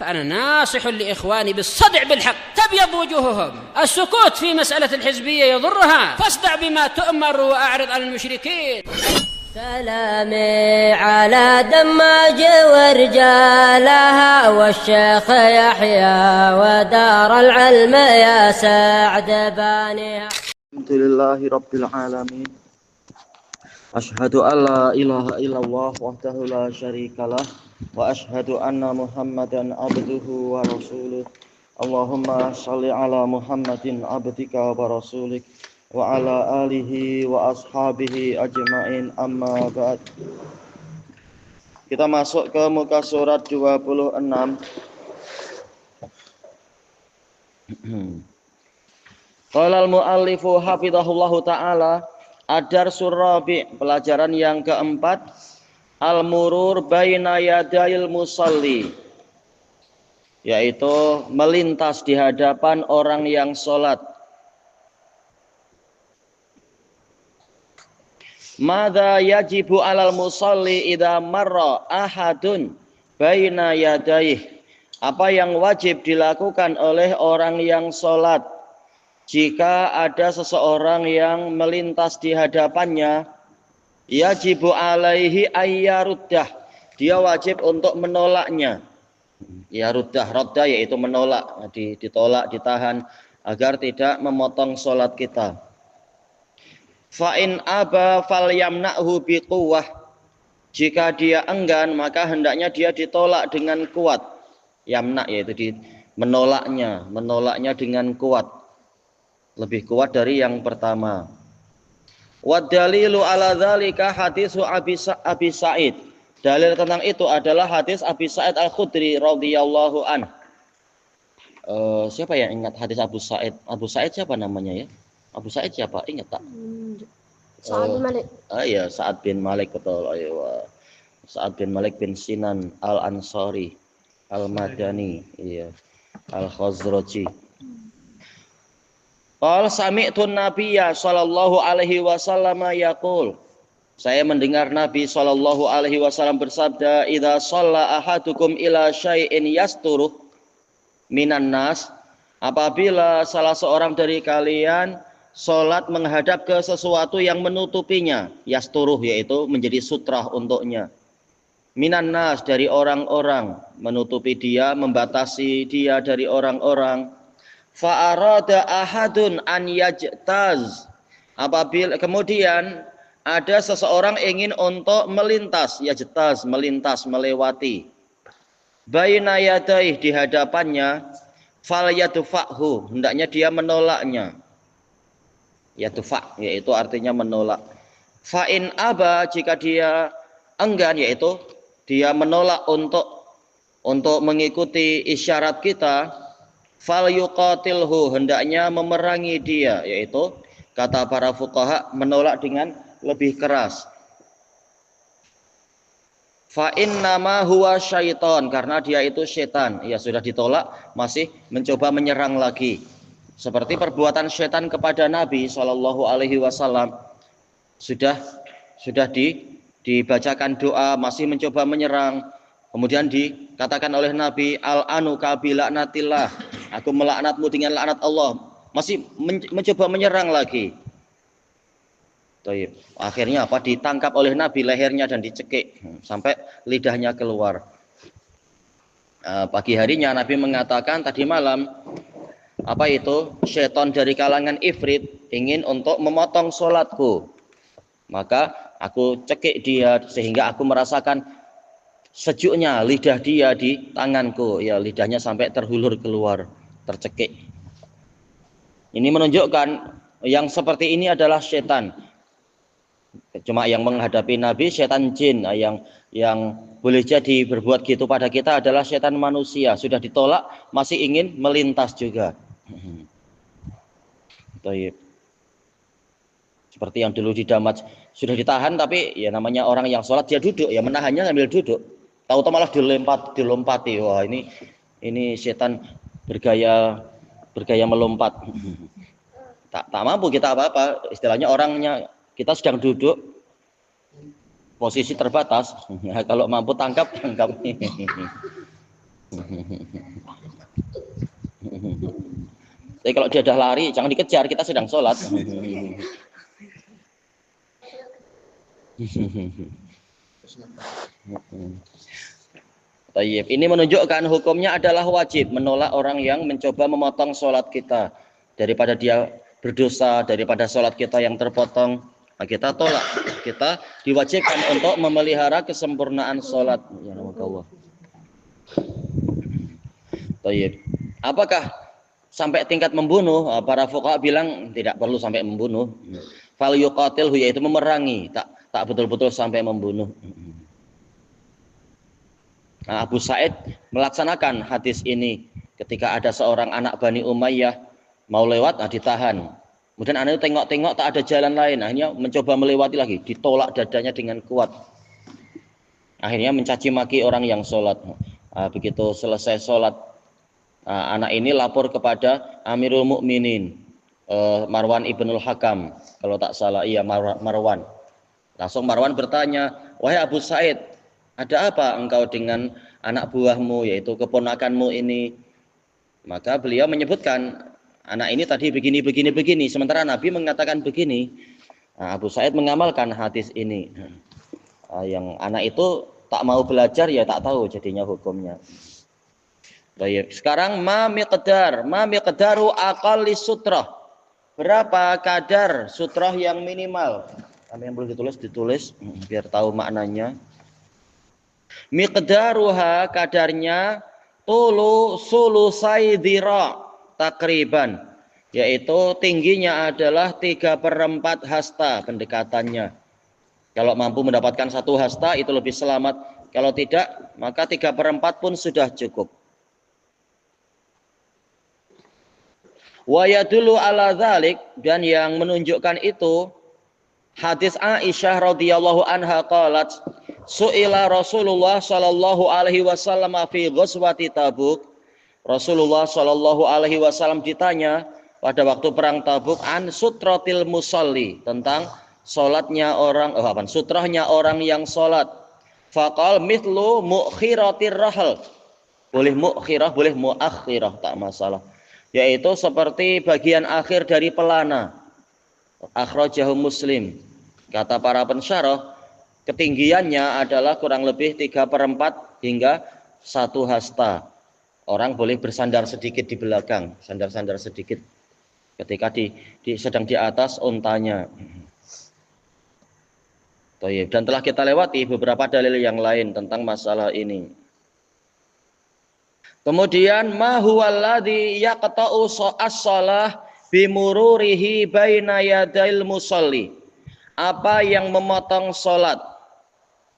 فأنا ناصح لإخواني بالصدع بالحق تبيض وجوههم. السكوت في مسألة الحزبية يضرها، فاصدع بما تؤمر وأعرض عن المشركين. سلامي على دماج ورجالها والشيخ يحيى ودار العلم يا سعد بانيها. الحمد لله رب العالمين. أشهد أن لا إله إلا الله وحده لا شريك له وأشهد أن محمدا عبده ورسوله. اللهم صل على محمد عبدك ورسولك وعلى آله وأصحابه أجمعين. Amma ba'd. Kita masuk ke muka surat 26. Qala al-muallifu hafizahullahu ta'ala, ad-darsul rabi', pelajaran yang keempat, al-murur baina yadayil musalli, yaitu melintas di hadapan orang yang sholat. Madza yajibu alal musalli idza marra ahadun baina yadayhi, apa yang wajib dilakukan oleh orang yang sholat jika ada seseorang yang melintas di hadapannya? Yajibu alaihi ayyaruddah, dia wajib untuk menolaknya. Ya ruddah, radda yaitu menolak, ditolak, ditahan agar tidak memotong sholat kita. Fa in aba falyamna'hu biquwwah, jika dia enggan maka hendaknya dia ditolak dengan kuat. Yamna yaitu menolaknya dengan kuat, lebih kuat dari yang pertama. Wa dalilu ala dzalika hadisu Abi Sa'id, dalil tentang itu adalah hadis Abi Sa'id Al-Khudri radhiyallahu an. Siapa yang ingat hadis Abu Sa'id? Abu Sa'id siapa namanya ya? Abu Sa'id siapa? Ingat tak? Sa'ad bin Malik. Iya, Sa'ad bin Malik, betul. Ayo. Sa'ad bin Malik bin Sinan Al-Ansari Al-Madani, iya, Al-Khazraji. Qala sami'tu Nabiyya sallallahu alaihi wasallam yaqul, saya mendengar Nabi sallallahu alaihi wasallam bersabda, idza shalla ahadukum ila syai'in yasturuh minan nas, apabila salah seorang dari kalian salat menghadap ke sesuatu yang menutupinya, yasturuh yaitu menjadi sutrah untuknya, minan nas dari orang-orang, menutupi dia, membatasi dia dari orang-orang. Fa arada ahadun an yajtaz, apabila kemudian ada seseorang ingin untuk melintas, yajtaz melintas, melewati, baina yadayhi di hadapannya, fal yadfa'hu, hendaknya dia menolaknya. Yadfa yaitu artinya menolak. Fa in aba, jika dia enggan yaitu dia menolak untuk mengikuti isyarat kita, fal yuqatilhu, hendaknya memerangi dia, yaitu kata para fuqaha menolak dengan lebih keras. Fa innama huwa syaiton, karena dia itu setan. Ya sudah ditolak masih mencoba menyerang lagi. Seperti perbuatan setan kepada Nabi sallallahu alaihi wasallam. Sudah dibacakan doa, masih mencoba menyerang. Kemudian dikatakan oleh Nabi, al-anu kabila'natillah, aku melaknatmu dengan laknat Allah. Masih mencoba menyerang lagi. Akhirnya apa? Ditangkap oleh Nabi lehernya dan dicekik sampai lidahnya keluar. Pagi harinya Nabi mengatakan, tadi malam apa itu? Syaitan dari kalangan ifrit ingin untuk memotong sholatku. Maka aku cekik dia sehingga aku merasakan sejuknya lidah dia di tanganku. Ya, lidahnya sampai terhulur keluar, tercekik. Ini menunjukkan yang seperti ini adalah setan. Cuma yang menghadapi Nabi setan jin, yang boleh jadi berbuat gitu pada kita adalah setan manusia. Sudah ditolak masih ingin melintas juga. Seperti yang dulu di Damaj, sudah ditahan tapi ya namanya orang yang sholat dia duduk, ya menahannya sambil duduk. Tahu-tahu malah dilompati. Wah, ini setan bergaya melompat. Tak mampu kita apa-apa. Istilahnya orangnya, kita sedang duduk posisi terbatas. Ya, kalau mampu tangkap. Tapi kalau dia udah lari, jangan dikejar, kita sedang sholat. Tayyib. Ini menunjukkan hukumnya adalah wajib menolak orang yang mencoba memotong sholat kita. Daripada dia berdosa, daripada sholat kita yang terpotong, nah kita tolak. Kita diwajibkan untuk memelihara kesempurnaan sholat. Ya Allah. Tayyib. Apakah sampai tingkat membunuh? Para fuqaha bilang tidak perlu sampai membunuh. Fal yuqatilhu, yaitu memerangi, tak betul-betul sampai membunuh. Nah, Abu Sa'id melaksanakan hadis ini ketika ada seorang anak Bani Umayyah mau lewat, ditahan. Kemudian anak itu tengok-tengok tak ada jalan lain, akhirnya mencoba melewati lagi, ditolak dadanya dengan kuat. Akhirnya mencaci maki orang yang sholat. Begitu selesai sholat, anak ini lapor kepada Amirul Mukminin, Marwan ibnul Hakam, kalau tak salah, iya Marwan. Langsung Marwan bertanya, wahai Abu Sa'id, ada apa engkau dengan anak buahmu, yaitu keponakanmu ini? Maka beliau menyebutkan, anak ini tadi begini, sementara Nabi mengatakan begini. Abu Sa'id mengamalkan hadis ini. Yang anak itu tak mau belajar, ya tak tahu jadinya hukumnya. Baik. Sekarang ma miqdaru aqalli sutrah. Berapa kadar sutrah yang minimal? Kami yang belum ditulis biar tahu maknanya. Miqdaruha, kadarnya, tulu sulusai dhira takriban, yaitu tingginya adalah 3/4 hasta pendekatannya. Kalau mampu mendapatkan 1 hasta itu lebih selamat, kalau tidak maka 3/4 pun sudah cukup. Wa yadullu ala dzalik, dan yang menunjukkan itu hadis Aisyah radhiyallahu anha qalat, su'ila Rasulullah sallallahu alaihi wasallam fi ghazwati Tabuk. Rasulullah sallallahu alaihi wasallam ditanya pada waktu perang Tabuk an sutratil musalli, tentang salatnya orang, sutrahnya orang yang salat. Faqal mithlu mu'khiratir rahal. Boleh mu'khirah, boleh mu'akhirah, tak masalah. Yaitu seperti bagian akhir dari pelana. Akhrajahu Muslim. Kata para pensyarah, ketinggiannya adalah kurang lebih 3/4 hingga 1 hasta. Orang boleh bersandar sedikit di belakang, sandar-sandar sedikit ketika sedang di atas untanya. Dan telah kita lewati beberapa dalil yang lain tentang masalah ini. Kemudian ma huwallazi yaqta'u as-shalah bimururihi baina yadail musalli. Apa yang memotong salat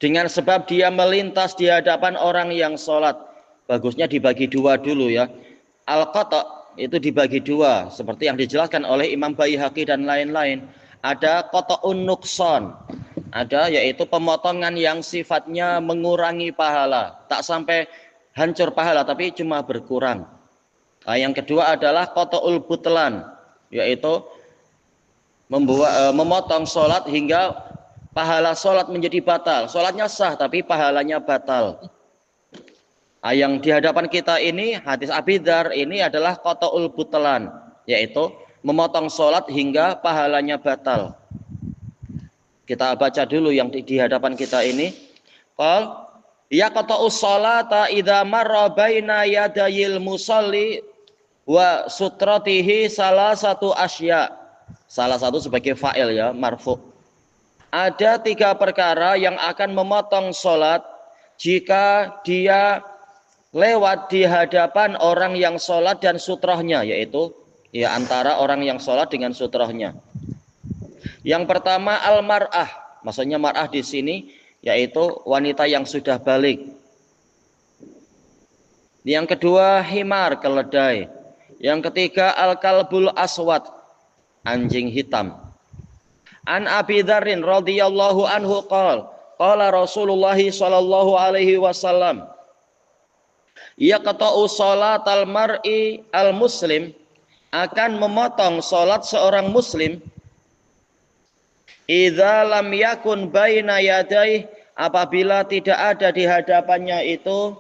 dengan sebab dia melintas di hadapan orang yang salat? Bagusnya dibagi 2 dulu ya. Al-qata' itu dibagi 2 seperti yang dijelaskan oleh Imam Baihaqi dan lain-lain. Ada qata'un nuqsan, ada yaitu pemotongan yang sifatnya mengurangi pahala, tak sampai hancur pahala tapi cuma berkurang. Yang kedua adalah qata'ul butlan, yaitu memotong sholat hingga pahala sholat menjadi batal. Sholatnya sah tapi pahalanya batal. Yang di hadapan kita ini hadis Abi Dzar ini adalah qata'ul butlan, yaitu memotong sholat hingga pahalanya batal. Kita baca dulu yang di hadapan kita ini. Qal yaqta'us sholata idza marra baina yadayil musalli wa sutratihi salah satu asya. Salah satu sebagai fa'il ya, marfu. Ada 3 perkara yang akan memotong sholat jika dia lewat di hadapan orang yang sholat dan sutrahnya, yaitu ya antara orang yang sholat dengan sutrahnya. Yang pertama al-mar'ah, maksudnya mar'ah di sini yaitu wanita yang sudah balik. Yang kedua himar, keledai. Yang ketiga al-kalbul aswad, anjing hitam. An Abi Dzarrin radhiyallahu anhu qala Rasulullah sallallahu alaihi wasallam yaqta'u sholatal mar'i al-muslim, akan memotong salat seorang muslim idza lam yakun baina yadayhi, apabila tidak ada di hadapannya itu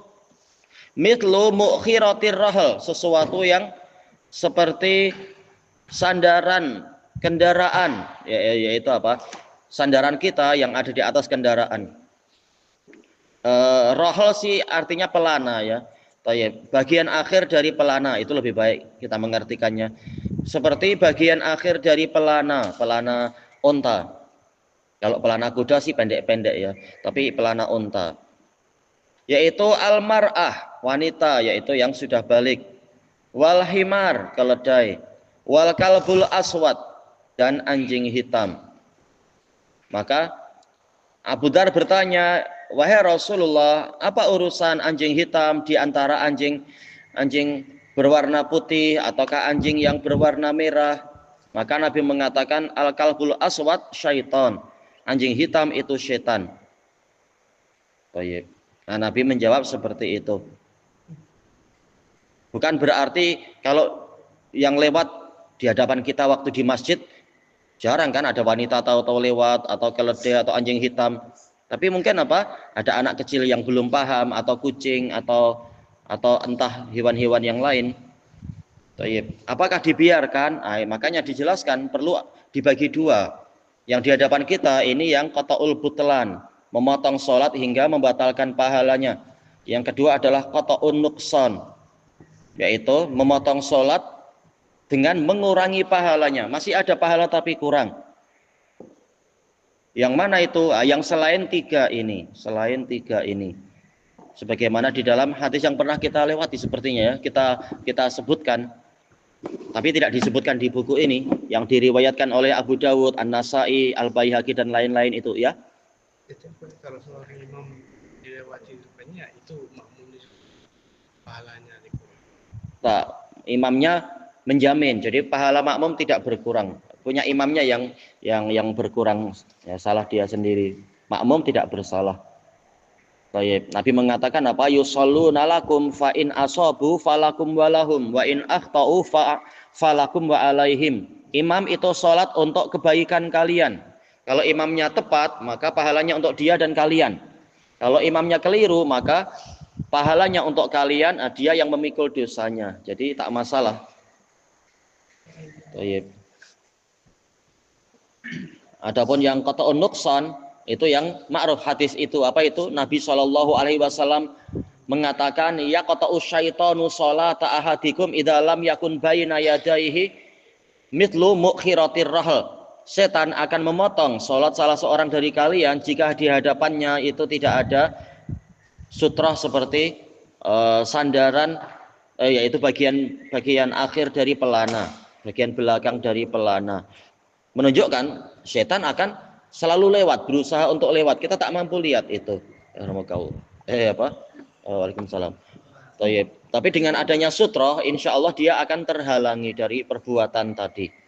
Mithlu mu'khiratir rahal, sesuatu yang seperti sandaran kendaraan, yaitu apa? Sandaran kita yang ada di atas kendaraan. Rahal sih artinya pelana ya. Bagian akhir dari pelana itu lebih baik kita mengartikannya. Seperti bagian akhir dari pelana unta. Kalau pelana kuda sih pendek-pendek ya, tapi pelana unta. Yaitu al-mar'ah, wanita, yaitu yang sudah balik. Wal himar, keledai. Wal kalbul aswad, dan anjing hitam. Maka Abu Dzar bertanya, wahai Rasulullah, apa urusan anjing hitam di antara anjing berwarna putih ataukah anjing yang berwarna merah? Maka Nabi mengatakan al-kalbul aswad syaitan. Anjing hitam itu setan. Baik. Nah, Nabi menjawab seperti itu. Bukan berarti kalau yang lewat di hadapan kita waktu di masjid, jarang kan ada wanita tahu-tahu lewat atau keledai atau anjing hitam. Tapi mungkin apa? Ada anak kecil yang belum paham atau kucing atau entah hewan-hewan yang lain. Apakah dibiarkan? Makanya dijelaskan perlu dibagi dua. Yang di hadapan kita ini yang qata'ul butlan, memotong sholat hingga membatalkan pahalanya. Yang kedua adalah qata'un nuqsan, yaitu memotong sholat dengan mengurangi pahalanya. Masih ada pahala tapi kurang. Yang mana itu? Yang selain tiga ini. Sebagaimana di dalam hadis yang pernah kita lewati sepertinya ya, kita sebutkan. Tapi tidak disebutkan di buku ini, yang diriwayatkan oleh Abu Dawud, An-Nasai, Al-Baihaqi dan lain-lain itu ya. Kalau seorang imam dilewati rupanya itu makmum pahalanya dikurang. Tak, imamnya menjamin, jadi pahala makmum tidak berkurang. Punya imamnya yang berkurang, ya salah dia sendiri. Makmum tidak bersalah. Baik. Nabi mengatakan apa? Yusalluna lakum fa in asabu falakum walahum wa in akhtau falakum wa alaihim. Imam itu sholat untuk kebaikan kalian. Kalau imamnya tepat, maka pahalanya untuk dia dan kalian. Kalau imamnya keliru, maka pahalanya untuk kalian, dia yang memikul dosanya. Jadi tak masalah. Baik. Adapun yang qata'un nuqsan, itu yang ma'ruf hadis itu. Apa itu? Nabi SAW mengatakan, ya qata'u syaitanu sholata ahadikum idza lam yakun baina yadaihi mithlu mukhiratir rahl. Setan akan memotong sholat salah seorang dari kalian jika di hadapannya itu tidak ada sutrah seperti sandaran, yaitu bagian akhir dari pelana, bagian belakang dari pelana. Menunjukkan setan akan selalu lewat, berusaha untuk lewat. Kita tak mampu lihat itu. Waalaikumsalam. Tapi dengan adanya sutroh, insya Allah dia akan terhalangi dari perbuatan tadi.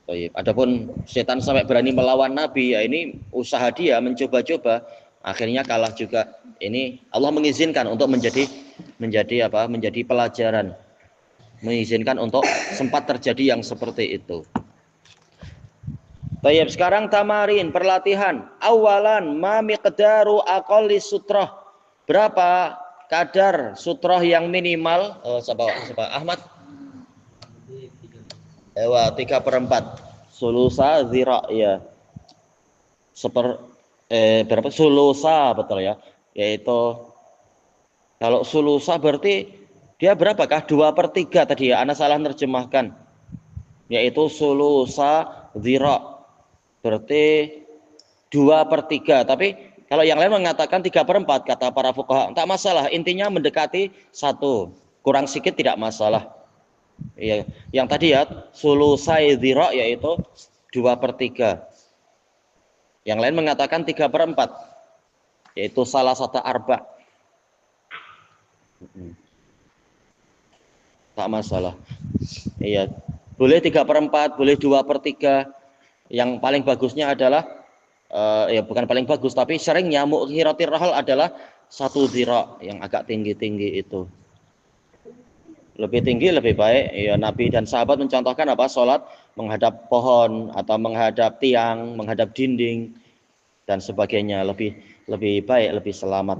Adapun setan sampai berani melawan Nabi, ya ini usaha dia mencoba-coba, akhirnya kalah juga. Ini Allah mengizinkan untuk menjadi pelajaran, mengizinkan untuk sempat terjadi yang seperti itu. Baik, sekarang tamarin, perlatihan. Awalan ma miqdaru aqalli sutrah. Berapa kadar sutrah yang minimal? Siapa Ahmad? 3/4. Sulusa zira ya. Berapa sulusa betul ya? Yaitu kalau sulusa berarti dia berapakah? 2/3 tadi ya. Ana salah nerjemahkan. Yaitu sulusa zira. Berarti 2/3. Tapi kalau yang lain mengatakan 3/4, kata para fuqaha, tak masalah, intinya mendekati 1, kurang sedikit tidak masalah. Ya, yang tadi ya sulusai dzira yaitu 2/3. Yang lain mengatakan 3/4, yaitu salah satu arba. Tak masalah. Iya, boleh 3/4, boleh 2/3. Yang paling bagusnya adalah ya bukan paling bagus, tapi seringnya mukhiratir rahal adalah 1 dzira, yang agak tinggi-tinggi itu. Lebih tinggi lebih baik. Ya, Nabi dan sahabat mencontohkan apa? Salat menghadap pohon atau menghadap tiang, menghadap dinding dan sebagainya. lebih baik, lebih selamat.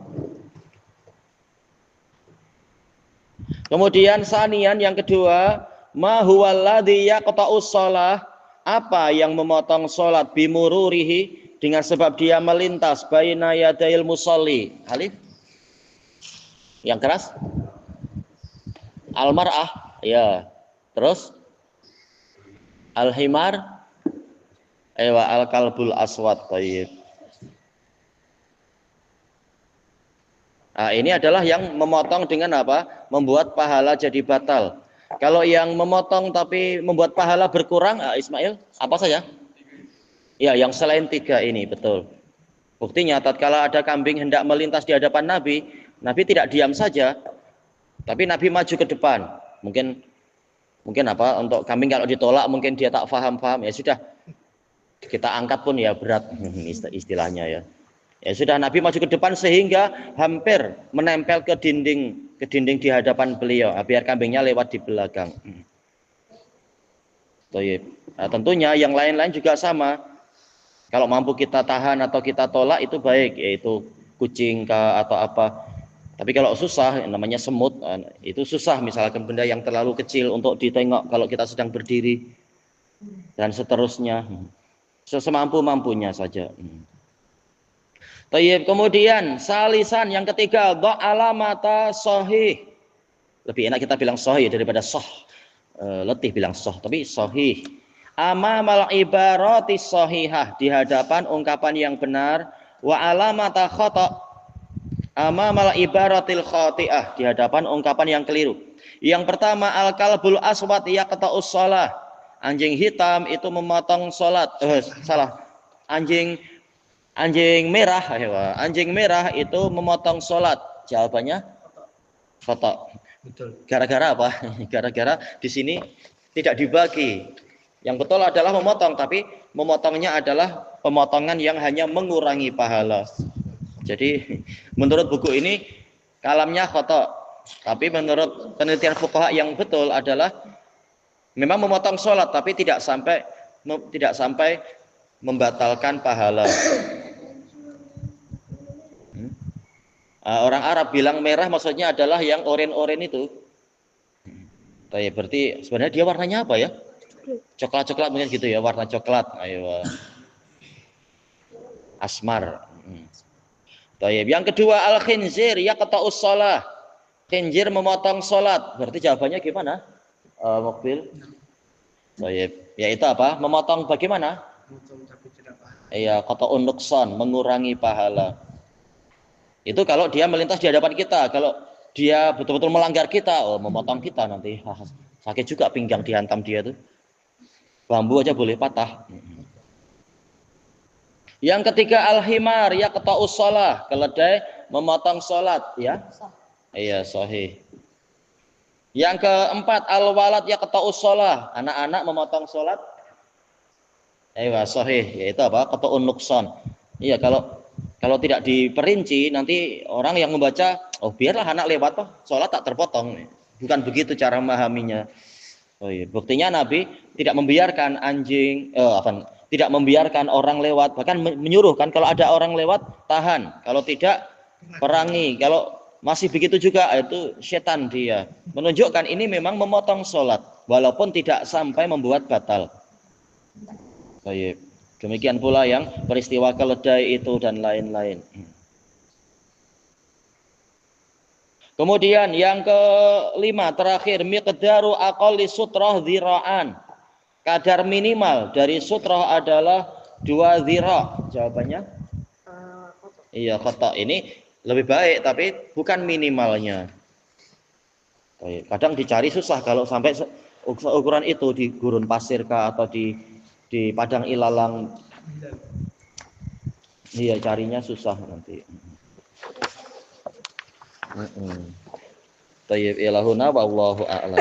Kemudian sanian yang kedua, ma huwallazi yaqta'us shalah, apa yang memotong salat bimururihi, dengan sebab dia melintas baina yadail musalli. Alif yang keras. Al-mar'ah, ya. Terus al-himar, al-kalbul aswad. Baik. Nah, ini adalah yang memotong dengan apa? Membuat pahala jadi batal. Kalau yang memotong tapi membuat pahala berkurang, Ismail, apa saja? Ya, yang selain 3 ini, betul. Buktinya, tatkala ada kambing hendak melintas di hadapan Nabi, Nabi tidak diam saja, tapi Nabi maju ke depan. Mungkin apa? Untuk kambing kalau ditolak, mungkin dia tak paham. Ya sudah, kita angkat pun ya berat, istilahnya ya. Ya sudah, Nabi maju ke depan sehingga hampir menempel ke dinding di hadapan beliau, biar kambingnya lewat di belakang. Nah, tentunya yang lain-lain juga sama. Kalau mampu kita tahan atau kita tolak itu baik, yaitu kucing atau apa. Tapi kalau susah, namanya semut, itu susah. Misalkan benda yang terlalu kecil untuk ditengok kalau kita sedang berdiri dan seterusnya. Semampu-mampunya saja. Tayyib. Kemudian salisan yang ketiga, alamata sahih. Lebih enak kita bilang sahih daripada sah. Letih bilang sah, tapi sahih. Amamal ibarati sahihah, di hadapan ungkapan yang benar. Wa alamata khata, amamal ibaratil khati'ah, di hadapan ungkapan yang keliru. Yang pertama, al-kalbul aswad yaqta'us shalah. Anjing hitam itu memotong salat. Salah. Anjing merah itu memotong salat. Jawabannya khata. Betul. Gara-gara apa? Gara-gara di sini tidak dibagi. Yang betul adalah memotong, tapi memotongnya adalah pemotongan yang hanya mengurangi pahala. Jadi menurut buku ini kalamnya khata, tapi menurut penelitian fuqaha yang betul adalah memang memotong salat, tapi tidak sampai membatalkan pahala. Orang Arab bilang merah maksudnya adalah yang oren-oren itu. Berarti sebenarnya dia warnanya apa ya? Coklat-coklat mungkin gitu ya, warna coklat. Ayo. Asmar. Yang kedua, al-khinzir yaqta'us shalah. Khinzir memotong salat. Berarti jawabannya gimana? Mukbil. Yaitu apa? Memotong bagaimana? Memotong tapi tidak pahala. Iya, qata'un nuqsan, mengurangi pahala. Itu kalau dia melintas di hadapan kita. Kalau dia betul-betul melanggar kita, memotong kita nanti. Sakit juga pinggang dihantam dia tuh. Bambu aja boleh patah. Yang ketiga, al-himar yaqta'us shalah. Keledai memotong salat, ya. Iya, sahih. Yang keempat, al-walad yaqta'us shalah. Anak-anak memotong salat. Sahih. Yaitu apa? Qata'un nuqsan. Iya, kalau tidak diperinci, nanti orang yang membaca, biarlah anak lewat toh, sholat tak terpotong. Bukan begitu cara memahaminya. Buktinya Nabi tidak membiarkan tidak membiarkan orang lewat, bahkan menyuruh kan kalau ada orang lewat tahan, kalau tidak perangi. Kalau masih begitu juga itu setan dia. Menunjukkan ini memang memotong sholat, walaupun tidak sampai membuat batal. Demikian pula yang peristiwa keledai itu dan lain-lain. Kemudian yang kelima terakhir, miqdaru aqalli sutrah dzira'an. Kadar minimal dari sutrah adalah 2 dzira'. Jawabannya? Iya, khata. Ini lebih baik tapi bukan minimalnya. Kadang dicari susah kalau sampai ukuran itu di gurun pasir kah atau di padang ilalang. Iya, carinya susah nanti. Tayyib ilahuna wallahu a'lam.